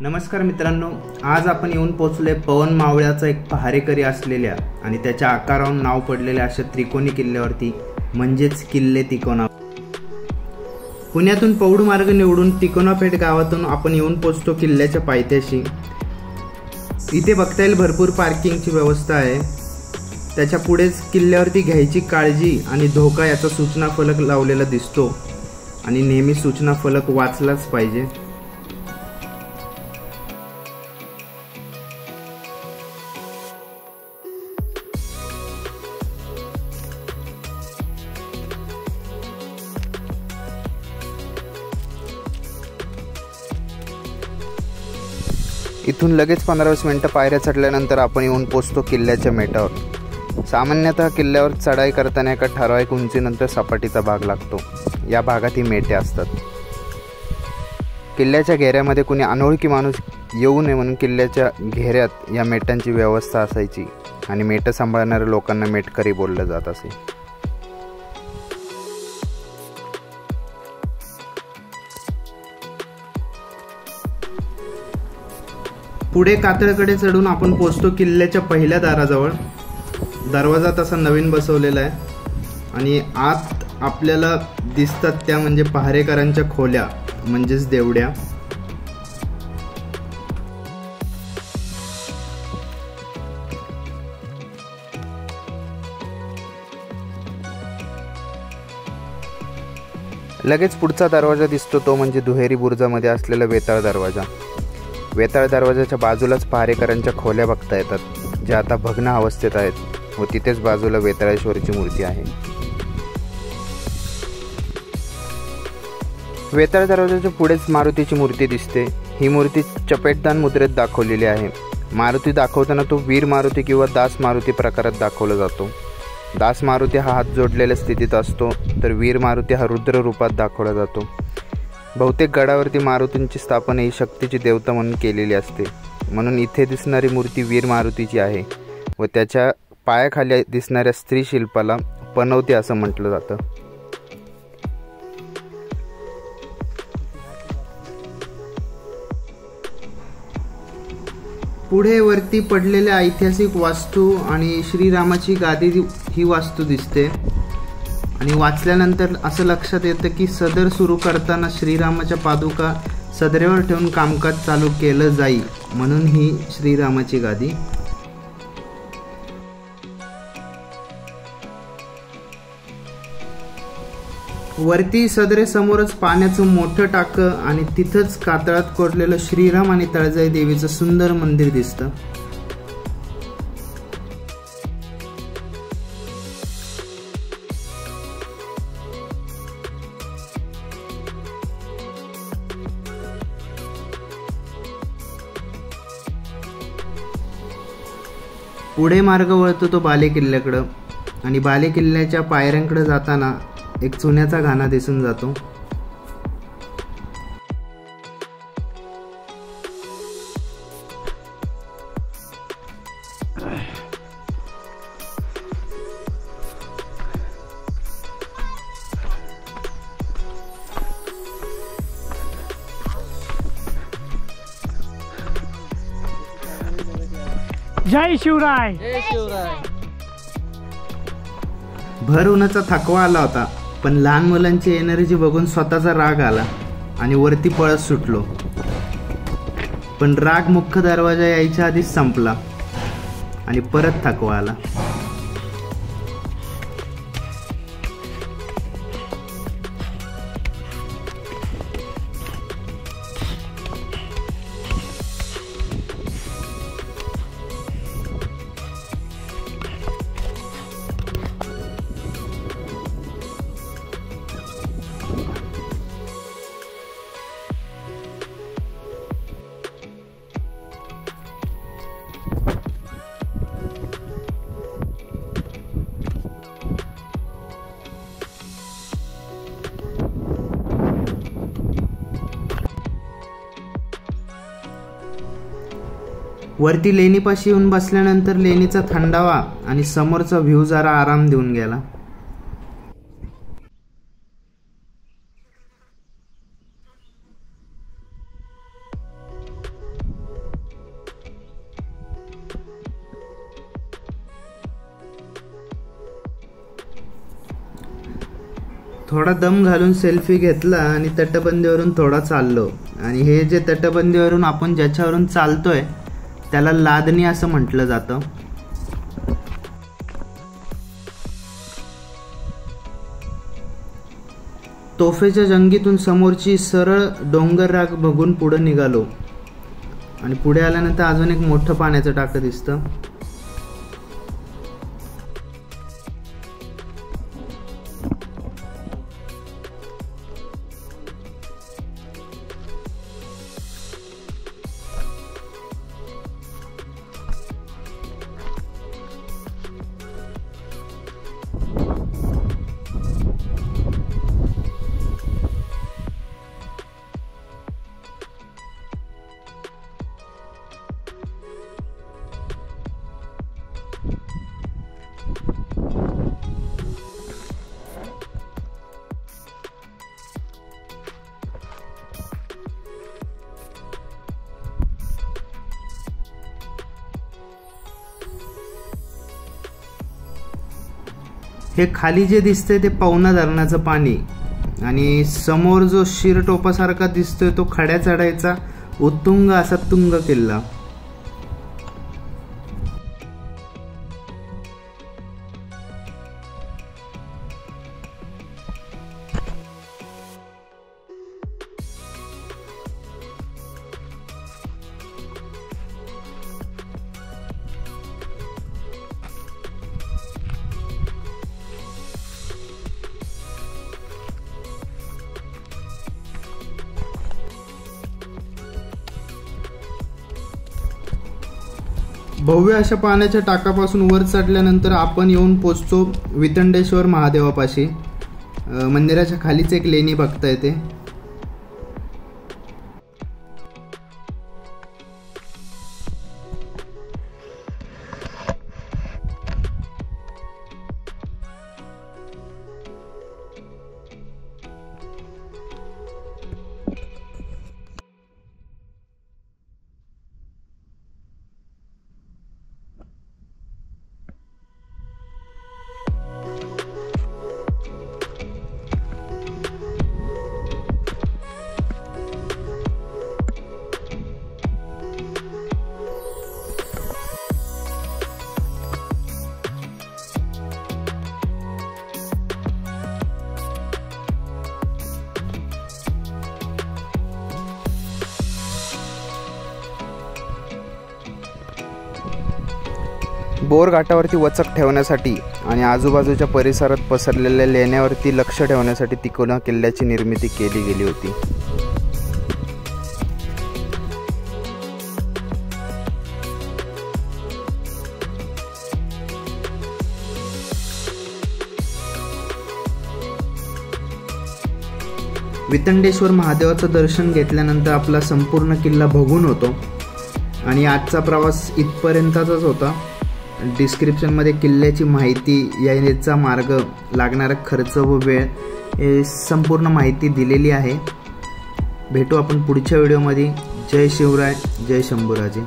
नमस्कार मित्रांनो, आज आपण येऊन पोहोचलोय पवन मावळ्याचा एक पहारेकरी असलेल्या आणि त्याच्या आकारावरून नाव पडलेल्या अशा त्रिकोणी किल्ल्यावरती, म्हणजेच किल्ले तिकोना. पुण्यातून पौड मार्ग निवडून तिकोनापेठ गावातून आपण येऊन पोहोचतो किल्ल्याच्या पायथ्याशी. इथे बघता येईल भरपूर पार्किंगची व्यवस्था आहे. त्याच्या पुढेच किल्ल्यावरती घ्यायची काळजी आणि धोका याचा सूचना फलक लावलेला दिसतो आणि नेहमी सूचना फलक वाचलाच पाहिजे. इथून लगेच 15-20 मिनिटं पायऱ्या चढल्यानंतर आपण येऊन पोचतो किल्ल्याच्या मेटावर. सामान्यतः किल्ल्यावर चढाई करताना एका ठराविक उंचीनंतर सपाटीचा भाग लागतो. या भागात ही मेटे असतात. किल्ल्याच्या घेऱ्यामध्ये कुणी अनोळखी माणूस येऊ नये म्हणून किल्ल्याच्या घेऱ्यात या मेटांची व्यवस्था असायची आणि मेटं सांभाळणाऱ्या लोकांना मेटकरी बोललं जात असे. पुढे कातळकडे चढून आपण पोहोचतो किल्ल्याच्या पहिल्या दाराजवळ. दरवाजा तसा नवीन बसवलेला आहे आणि आत आपल्याला दिसतात त्या म्हणजे पहारेकरांच्या खोल्या, म्हणजेच देवड्या. लगेच पुढचा दरवाजा दिसतो तो म्हणजे दुहेरी बुरुजामध्ये असलेला वेताळ दरवाजा. वेताळ दरवाजाच्या बाजूलाच पहारेकरांच्या खोल्या बघता येतात, ज्या आता भग्न अवस्थेत आहेत व तिथेच बाजूला वेताळेश्वरीची मूर्ती आहे. वेताळ दरवाजाच्या पुढेच मारुतीची मूर्ती दिसते. ही मूर्ती चपेटदान मुद्रेत दाखवलेली आहे. मारुती दाखवताना तो वीर मारुती किंवा दास मारुती प्रकारात दाखवला जातो. दास मारुती हा हात जोडलेल्या स्थितीत असतो, तर वीर मारुती हा रुद्र रूपात दाखवला जातो. बहुतेक गडावरती मारुतींची स्थापना ही शक्तीची देवता म्हणून केलेली असते, म्हणून इथे दिसणारी मूर्ती वीर मारुतीची आहे व त्याच्या पायाखाली दिसणाऱ्या स्त्री शिल्पाला पनवती असं म्हटलं जातं. पुढे वरती पडलेल्या ऐतिहासिक वास्तू आणि श्रीरामाची गादी ही वास्तू दिसते आणि वाचल्यानंतर असं लक्षात येतं की सदर सुरू करताना श्रीरामाच्या पादुका सदरेवर ठेवून कामकाज चालू केलं जाईल, म्हणून ही श्रीरामाची गादी. वरती सदरे समोरच पाण्याचं मोठं टाकं आणि तिथंच कातळात कोरलेलं श्रीराम आणि तळजाई देवीचं सुंदर मंदिर दिसतं. पुढे मार्ग वळतो तो बाले किल्ल्याकडं आणि बाले किल्ल्याच्या पायऱ्यांकडे जाताना एक चुन्याचा घाणा दिसून जातो. जय शिवराय. जय शिवराय. भर उन्हाचा थकवा आला होता, पण लहान मुलांची एनर्जी बघून स्वतःचा राग आला आणि वरती पळत सुटलो. पण राग मुख्य दरवाजा यायच्या आधीच संपला आणि परत थकवा आला. वरती लेणीपाशी येऊन बसल्यानंतर लेणीचा थंडावा आणि समोरचा व्ह्यू जरा आराम देऊन गेला. थोडा दम घालून सेल्फी घेतला आणि तटबंदीवरून थोडा चाललो. आणि हे जे तटबंदीवरून आपण ज्याच्यावरून चालतोय त्याला लादणी असं म्हटलं जातं. तोफेच्या जंगीतून समोरची सरळ डोंगर राग बघून पुढे निघालो. आणि पुढे आल्यानंतर अजून एक मोठं पाण्याचं टाकं दिसतं. हे खाली जे दिसतंय ते पवना धरणाचं पाणी आणि समोर जो शिरटोपासारखा दिसतोय तो खड्या चढायचा उत्तुंग असा तुंग किल्ला. भव्य अशा पाण्याच्या टाकापासून वर चढल्यानंतर आपण येऊन पोचतो वितंडेश्वर महादेवापाशी. मंदिराच्या खालीच एक लेणी बघता येते. बोर घाटावरती वचक ठेवण्यासाठी आणि आजूबाजूच्या परिसरात पसरलेल्या लेण्यावरती लक्ष ठेवण्यासाठी तिकोना किल्ल्याची निर्मिती केली गेली होती. वितंडेश्वर महादेवाचं दर्शन घेतल्यानंतर आपला संपूर्ण किल्ला बघून होतो. आणि आजचा प्रवास इथपर्यंतचाच होता. डिस्क्रिप्शनमध्ये किल्ल्याची माहिती, याचा मार्ग, लागणारा खर्च व वेळ हे संपूर्ण माहिती दिलेली आहे. भेटू आपण पुढच्या व्हिडिओमध्ये. जय शिवराय, जय शंभूराजे.